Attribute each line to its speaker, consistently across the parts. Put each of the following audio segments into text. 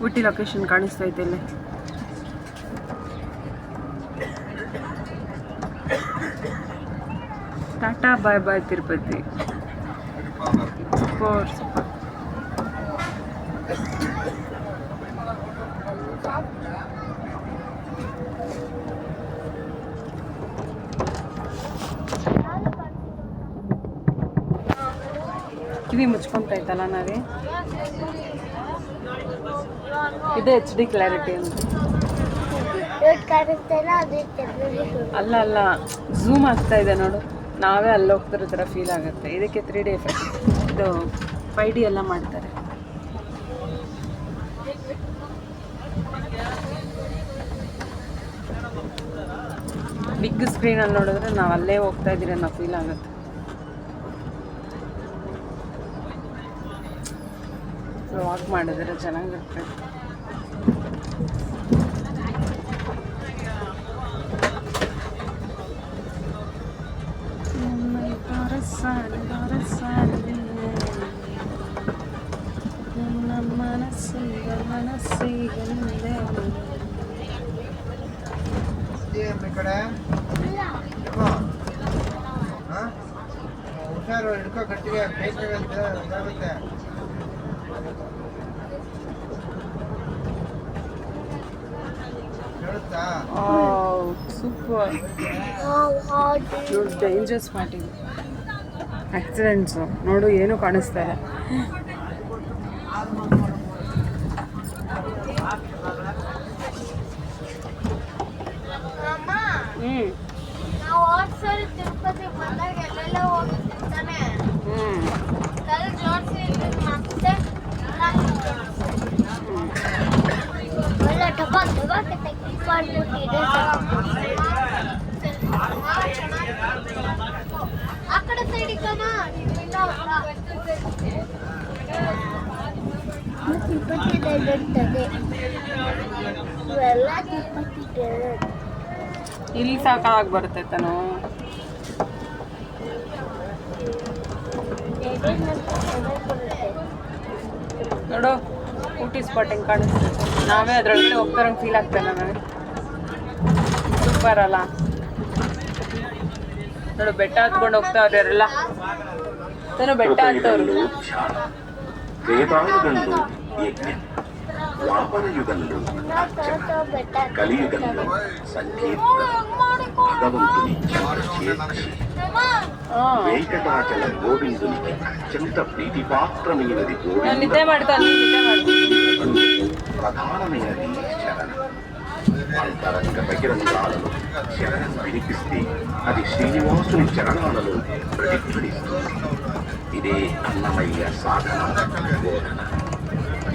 Speaker 1: Ooty location ಕಾಣಿಸ್ತೈತೆ ಇಲ್ಲಿ. Tata bye bye Tirupati. Super super. ಕಿವಿ ಮುಚ್ಕೊಂತೈತಲ್ಲ ನಾವೇ. ಇದು HD ಕ್ಲಾರಿಟಿ ಅಂತ. ಅಲ್ಲ ಅಲ್ಲ, ಝೂಮ್ ಆಗ್ತಾ ಇದೆ ನೋಡು, ನಾವೇ ಅಲ್ಲಿ ಹೋಗ್ತಿರೋ ಥರ ಫೀಲ್ ಆಗುತ್ತೆ. ಇದಕ್ಕೆ 3D ಎಫೆಕ್ಟ್, ಇದು 5D ಎಲ್ಲ ಮಾಡ್ತಾರೆ. ಬಿಗ್ ಸ್ಕ್ರೀನಲ್ಲಿ ನೋಡಿದ್ರೆ ನಾವು ಅಲ್ಲೇ ಹೋಗ್ತಾ ಇದ್ದೀರಿ ಅನ್ನೋ ಫೀಲ್ ಆಗುತ್ತೆ. ವಾಕ್ ಮಾಡಿದ್ರೆ ಚೆನ್ನಾಗಿರುತ್ತೆ.
Speaker 2: ಹುಷಾರು, ಹಿಡ್ಕೋ ಗಟ್ಟಿಗೆ, ಬೇಕಾಗುತ್ತೆ.
Speaker 1: ಸೂಪರ್. ಡೇಂಜರ್ ಸ್ಪಾಟ್ ಇದು. ಆಕ್ಸಿಡೆಂಟ್ಸು ನೋಡು, ಏನು ಕಾಣಿಸ್ತಾ ಇಲ್ಲ.
Speaker 3: అక్కడ సైడ్ కన్నా
Speaker 1: ಇಲ್ಲಿ ಸಾಕಾಗಿ ಬರುತ್ತೆ ತಾನು. ನೋಡು ಊಟಿ ಸ್ಪಾಟ್ ಹೆಂಗೆ ಕಾಣಿಸ್ತದೆ. ನಾವೇ ಅದರೊಳಗಡೆ ಹೋಗ್ತಾರಂಗೆ ಫೀಲ್ ಆಗ್ತಾಯಿಲ್ಲ ನನಗೆ. ಸೂಪರ್ ಅಲ್ಲ. ನೋಡು ಬೆಟ್ಟ ಹತ್ಕೊಂಡು ಹೋಗ್ತಾವ್ರಿ ಅವರೆಲ್ಲ. ತಾನು ಬೆಟ್ಟ ಹತ್ತವ್ರು.
Speaker 4: ద్వాపరయుగంలో కలియుగంలో సంకీర్తన భగవంతుని చేర్చి వెంకటాచల గోవిందునికి అత్యంత ప్రీతిపాత్రమైనది ప్రధానమైనది శరణం. అంతరంగ బహిరంగాలలో శరణం వినిపిస్తే అది శ్రీనివాసుని చరణాలలో ప్రతిఫలిస్తుంది. ఇదే అన్నమయ్య సాధన బోధన.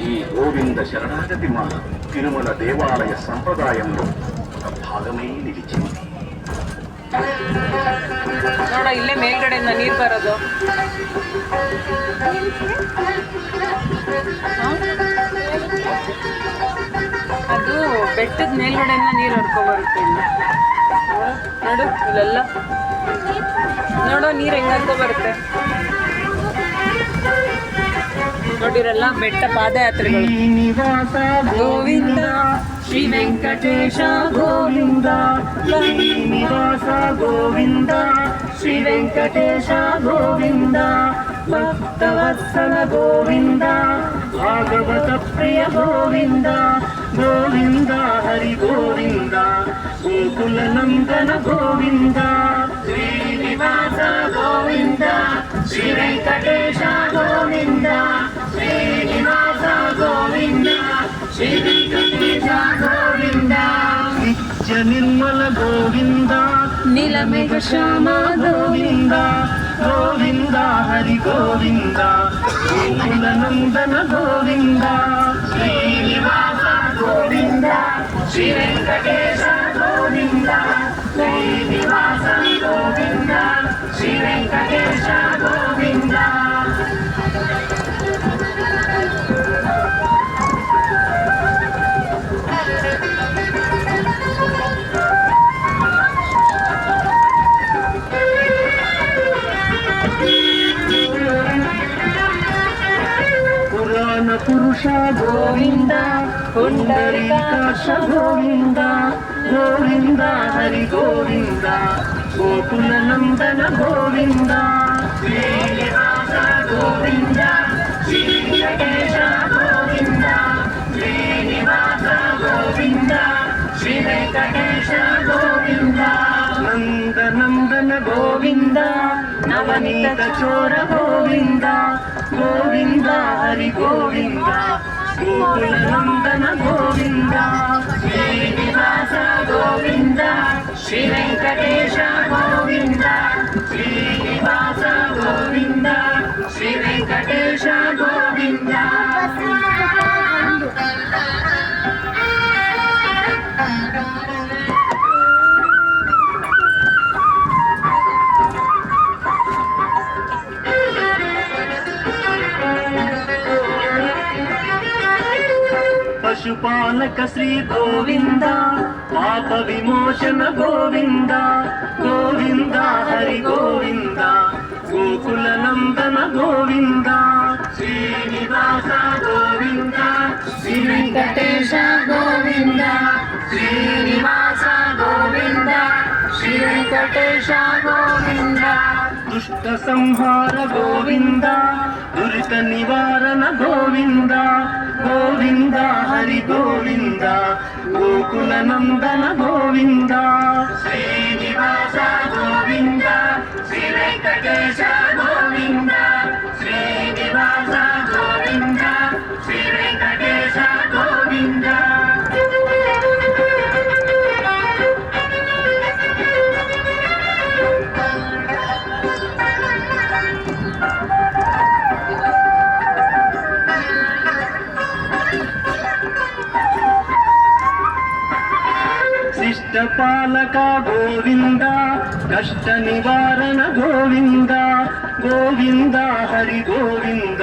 Speaker 4: ఈ గోవింద శరణాగతి మన తిరుమల దేవాలయ సంప్రదాయంలో ఒక భాగమై నిలిచింది.
Speaker 1: ನೋಡ ಇಲ್ಲೇ ಮೇಲ್ಗಡೆಯಿಂದ ನೀರು ಬರೋದು. ಅದು ಬೆಟ್ಟದ ಮೇಲ್ಗಡೆಯಿಂದ ನೀರು ಹರ್ಕೊಬರುತ್ತೆ. ಇಲ್ಲ ನೋಡು ಇಲ್ಲೆಲ್ಲ ನೋಡೋ ನೀರು ಹೆಂಗ್ ಹರ್ಕೊಬರುತ್ತೆ. ನೋಡಿರಲ್ಲ ಬೆಟ್ಟ ಪಾದಯಾತ್ರೆಗಳು. ಗೋವಿಂದ ಶ್ರೀ ವೆಂಕಟೇಶ ಗೋವಿಂದ, ಶ್ರೀನಿವಾಸ ಗೋವಿಂದ, ಶ್ರೀ ವೆಂಕಟೇಶ ಗೋವಿಂದ, ಭಕ್ತವತ್ಸಲ ಗೋವಿಂದ, ಭಾಗವತ ಪ್ರಿಯ ಗೋವಿಂದ, ಗೋವಿಂದ ಹರಿ ಗೋವಿಂದ, ಗೋಕುಲ ನಂದನ ಗೋವಿಂದ, ಶ್ರೀನಿವಾಸ ಗೋವಿಂದ, ಶ್ರೀ ವೆಂಕಟೇಶ ಗೋವಿಂದ, ಶ್ರೀನಿವಾಸ ಗೋವಿಂದ, ಶ್ರೀ ವೆಂಕಟೇಶ ಗೋವಿಂದ, ನಿತ್ಯ ನಿರ್ಮಲ ಗೋವಿಂದ, ನೀಲಮೇಘ ಶ್ಯಾಮ ಗೋವಿಂದ, ಗೋವಿಂದ ಹರಿ ಗೋವಿಂದ, ಗೋಕುಲ ನಂದನ ಗೋವಿಂದ, ಶ್ರೀನಿವಾಸ ಗೋವಿಂದ, ಶ್ರೀ ವೆಂಕಟೇಶ ಗೋವಿಂದ, ಶ್ರೀನಿವಾಸ ಗೋವಿಂದ, ಶ್ರೀ ವೆಂಕಟೇಶ ಗೋವಿಂದ. ಪುರಾಣ
Speaker 5: ಪುರುಷ ಗೋವಿಂದ ಪುಂಡರೀಕಾಕ್ಷ ಗೋವಿಂದ ಗೋವಿಂದ ಹರಿ ಗೋವಿಂದ ಗೋಕುಲ ನಂದನ ಗೋವಿಂದ ಶ್ರೀನಿವಾಸ ಗೋವಿಂದ ಶ್ರೀ ವೆಂಕಟೇಶ ಗೋವಿಂದ ಶ್ರೀನಿವಾಸ ಗೋವಿಂದ ಶ್ರೀ ವೆಂಕಟೇಶ ಗೋವಿಂದ ನಂದ ನಂದನ ಗೋವಿಂದ ನವನೀತ ಚೋರ ಗೋವಿಂದ ಗೋವಿಂದ ಹರಿ ಗೋವಿಂದ ಗೋಕುಲ ನಂದನ ಗೋವಿಂದ ಶ್ರೀನಿವಾಸ ಗೋವಿಂದ ಶ್ರೀ ವೆಂಕಟೇಶ ಗೋವಿಂದ ಶ್ರೀನಿವಾಸ ಗೋವಿಂದ ಶ್ರೀ ವೆಂಕಟೇಶ ಗೋವಿಂದ ಪಶುಪಾಲಕ ಶ್ರೀ ಗೋವಿಂದ ಪಾಪ ವಿಮೋಚನ ಗೋವಿಂದ ಗೋವಿಂದ ಹರಿ ಗೋವಿಂದ ಗೋಕುಲ ನಂದನ ಗೋವಿಂದ ಶ್ರೀನಿವಾಸ ಗೋವಿಂದ ಶ್ರೀ ವೆಂಕಟೇಶ ಗೋವಿಂದ ಶ್ರೀನಿವಾಸ ಗೋವಿಂದ ಶ್ರೀ ವೆಂಕಟೇಶ ಗೋವಿಂದ ದುಷ್ಟ ಸಂಹಾರ ಗೋವಿಂದ ದುರಿತ ನಿವಾರಣ ಗೋವಿಂದ ಗೋವಿಂದ ಹರಿ ಗೋವಿಂದ ಗೋಕುಲ ನಂದನ ಗೋವಿಂದ ಶ್ರೀನಿವಾಸ ಗೋವಿಂದ ಶ್ರೀ ವೆಂಕಟೇಶ ಗೋವಿಂದ ಶ್ರೀನಿವಾಸ ಗೋವಿಂದ ಶ್ರೀ ವೆಂಕಟೇಶ ಗೋವಿಂದ ಶಿಷ್ಟ ಪಾಲಕ ಗೋವಿಂದ ಕಷ್ಟ ನಿವಾರಣ ಗೋವಿಂದ ಗೋವಿಂದ ಹರಿ ಗೋವಿಂದ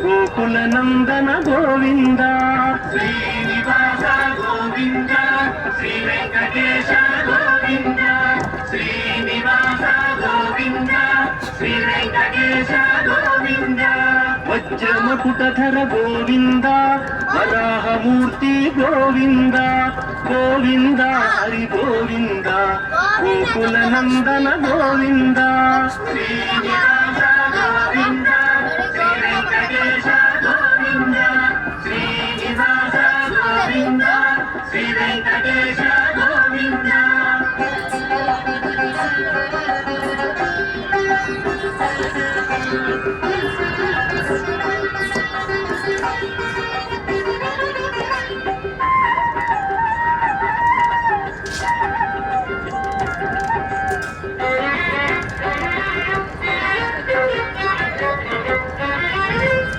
Speaker 5: ಗೋಕುಲ ನಂದನ ಗೋವಿಂದ ಶ್ರೀನಿವಾಸ ಗೋವಿಂದ ಶ್ರೀ ವೆಂಕಟೇಶ ಗೋವಿಂದ ಶ್ರೀನಿವಾಸ ಗೋವಿಂದ ಶ್ರೀ ವೆಂಕಟೇಶ ಗೋವಿಂದ ವಜ್ರ ಮುಕುಟಧರ ಗೋವಿಂದ ವರಾಹ ಮೂರ್ತಿ ಗೋವಿಂದ ಗೋವಿಂದ ಹರಿ ಗೋವಿಂದ ಗೋಕುಲ ನಂದನ ಗೋವಿಂದ ಶ್ರೀನಿವಾಸ ಗೋವಿಂದ ಶ್ರೀ ವೆಂಕಟೇಶ ಗೋವಿಂದ ಶ್ರೀನಿವಾಸ ಗೋವಿಂದ ಶ್ರೀ ವೆಂಕಟೇಶ ಗೋವಿಂದ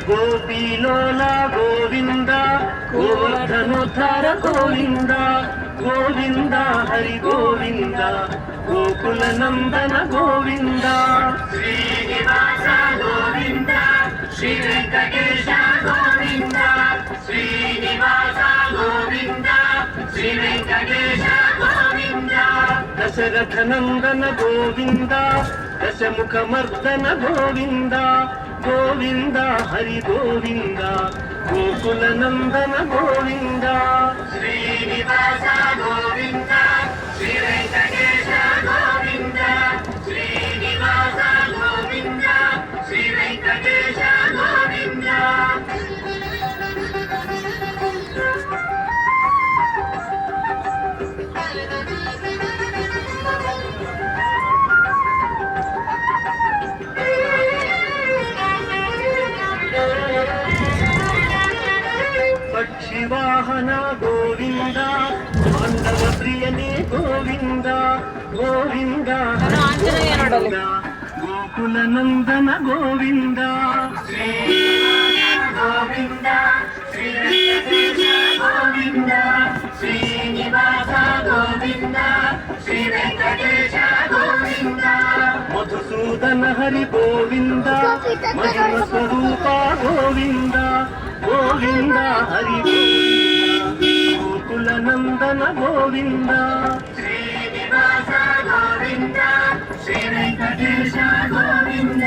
Speaker 5: ಗೋಪಿಲೋಲ ಗೋವಿಂದ ಗೋವರ್ಧನೋದ್ಧಾರ ಗೋವಿಂದ ಗೋವಿಂದ ಹರಿ ಗೋವಿಂದ ಗೋಕುಲ ನಂದನ ಗೋವಿಂದ ಶ್ರೀನಿವಾಸ ಗೋವಿಂದ ಶ್ರೀ ವೆಂಕಟೇಶ ಗೋವಿಂದ ಶ್ರೀನಿವಾಸ ಗೋವಿಂದ ಶ್ರೀ ವೆಂಕಟೇಶ ಗೋವಿಂದ ದಶರಥ ನಂದನ ಗೋವಿಂದ ದಶಮುಖ ಮರ್ದನ ಗೋವಿಂದ ಗೋವಿಂದ ಹರಿ ಗೋವಿಂದ ಗೋಕುಲ ನಂದನ ಗೋವಿಂದ ಶ್ರೀನಿವಾಸ ಗೋವಿಂದ ಶ್ರೀ ವೆಂಕಟೇಶ ಗೋವಿಂದ ಶ್ರೀನಿವಾಸ ಗೋವಿಂದ ಶ್ರೀ ವೆಂಕಟೇಶ ಗೋವಿಂದ ಪಕ್ಷಿವಾಹನ ಗೋವಿಂದ ಪಾಂಡವ ಪ್ರಿಯನೇ ಗೋವಿಂದ ಗೋವಿಂದ
Speaker 1: ಆಂಜನೇಯ ನೋಡಲಿ.
Speaker 5: ಗೋಕುಲ ನಂದನ ಗೋವಿಂದ ಗೋವಿಂದ ಶ್ರೀ ವೆಂಕಟೇಶ ಗೋವಿಂದ ಶ್ರೀನಿವಾಸ ಗೋವಿಂದ ಶ್ರೀ ವೆಂಕಟೇಶ ಗೋವಿಂದ ಮಧುಸೂದನ ಹರಿ ಗೋವಿಂದ ಮಹಿಮ ಸ್ವರೂಪ ಗೋವಿಂದ ಗೋವಿಂದ ಹರಿ ಗೋವಿಂದ ಗೋಕುಲ ನಂದನ ಗೋವಿಂದ ಶ್ರೀನಿವಾಸ ಗೋವಿಂದ ಶ್ರೀ ವೆಂಕಟೇಶ ಗೋವಿಂದ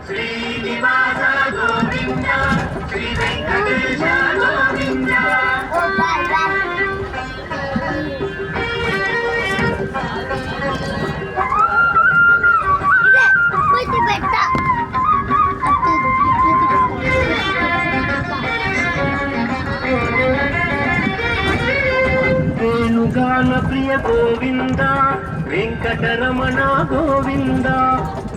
Speaker 5: ಶ್ರೀನಿವಾಸ ಗೋವಿಂದ ಶ್ರೀ ವೆಂಕಟೇಶ గాన ప్రియ గోవింద వెంకటరమణ గోవింద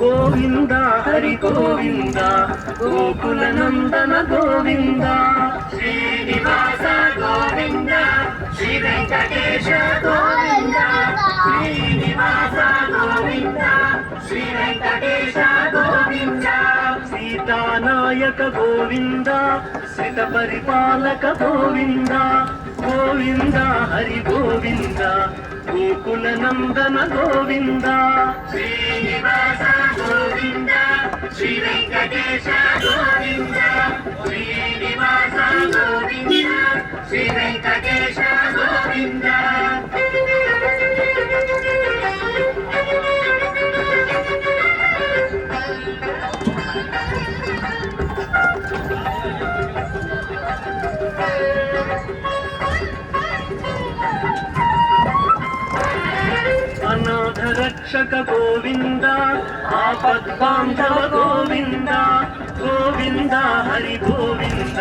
Speaker 5: గోవింద హరి గోవింద గోకుల నందన గోవింద శ్రీనివాస గోవింద శ్రీ వెంకటేశ గోవింద శ్రీనివాస గోవింద శ్రీ వెంకటేశ గోవింద సీతానాయక గోవింద శ్రిత పరిపాలక గోవింద గోవింద హరి గోవింద గోకుల నందన గోవింద శ్రీనివాస గోవింద శ్రీ వెంకటేశ గోవింద శ్రీనివాస గోవింద శ్రీ వెంకటేశ గోవింద అనాథ రక్షక గోవింద ఆపద్బాంధవ గోవింద గోవింద హరి గోవింద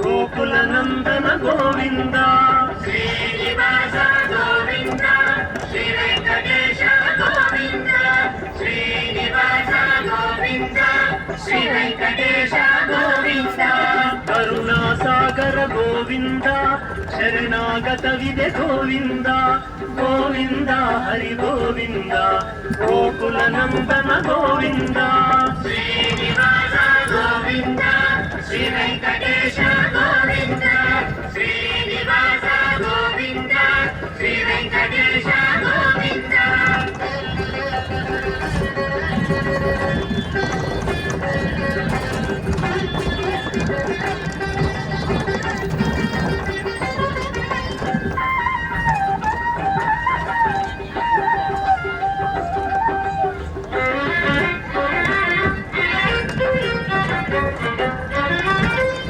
Speaker 5: గోకుల నందన గోవింద శ్రీనివాస గోవింద శ్రీ వెంకటేశ గోవింద శ్రీనివాస గోవింద శ్రీ వెంకటేశ గోవింద కరుణాసాగర గోవింద శరణాగత విదే గోవింద గోవింద హరి గోవింద గోకుల నందన గోవింద శ్రీనివాస గోవింద శ్రీ వెంకటేశ గోవింద శ్రీనివాస గోవింద శ్రీ వెంకటేశ గోవింద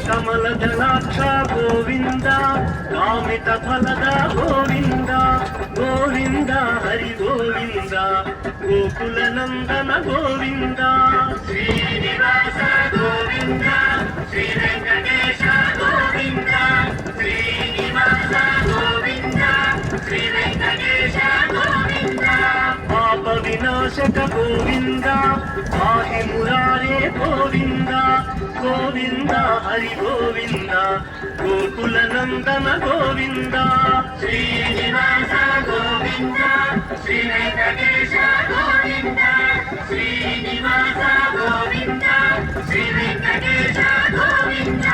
Speaker 5: కమల జలాక్ష గోవింద కామిత ఫలద గోవింద గోవింద హరి గోవింద గోకుల నందన గోవింద శ్రీనివాస గోవింద శ్రీ వెంకటేశ గోవింద శ్రీనివాస గోవింద శ్రీ వెంకటేశ గోవింద పాప వినాశక గోవింద పాహి మురారే గోవింద గోవింద హరి గోవింద గోకుల నందన గోవింద శ్రీనివాస గోవింద శ్రీ వెంకటేశ గోవింద శ్రీనివాస గోవింద శ్రీ వెంకటేశ గోవింద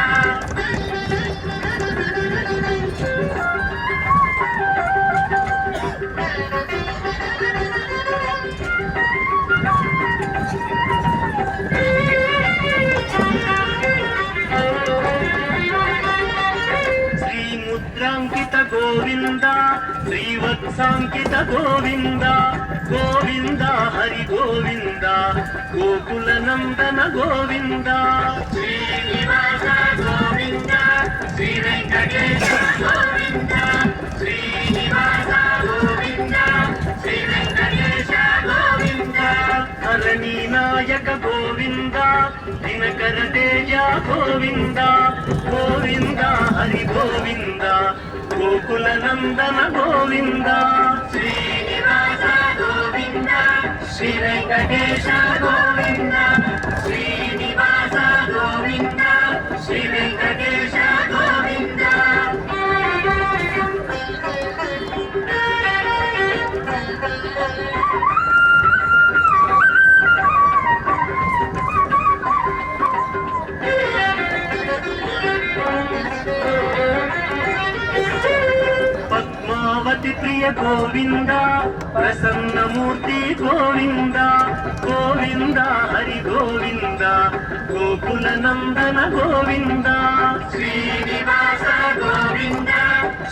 Speaker 5: శ్రీముద్రాంకిత గోవింద శ్రీవత్సాంకిత గోవింద గోవింద హరి గోవింద గోకుల నందన గోవింద శ్రీనివాస గోవింద శ్రీ వెంకటేశ గోవింద శ్రీనివాస గోవింద శ్రీ వెంకటేశ గోవింద ధరణి నాయక గోవింద దినకర తేజ గోవింద గోవింద హరి గోవింద గోకుల నందన గోవింద శ్రీనివాస గోవింద శ్రీ వెంకటేశ గోవింద శ్రీనివాస గోవింద శ్రీ వెంకటేశ గోవింద పద్మావతి ప్రియ గోవింద ప్రసన్నమూర్తి గోవింద గోవింద హరి గోవింద గోకుల నందన గోవింద శ్రీనివాస గోవింద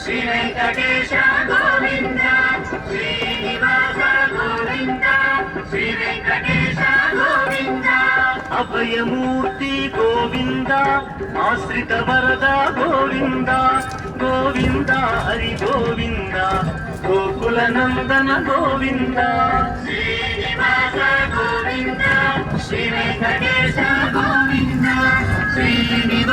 Speaker 5: శ్రీ వెంకటేశ గోవింద శ్రీనివాస గోవింద శ్రీ వెంకటేశ గోవింద అభయమూర్తి గోవింద ఆశ్రిత వరద గోవింద గోవింద హరి గోవింద గోకుల నందన గోవింద శ్రీనివాస గోవింద శ్రీ వెంకటేశ గోవింద శ్రీనివాస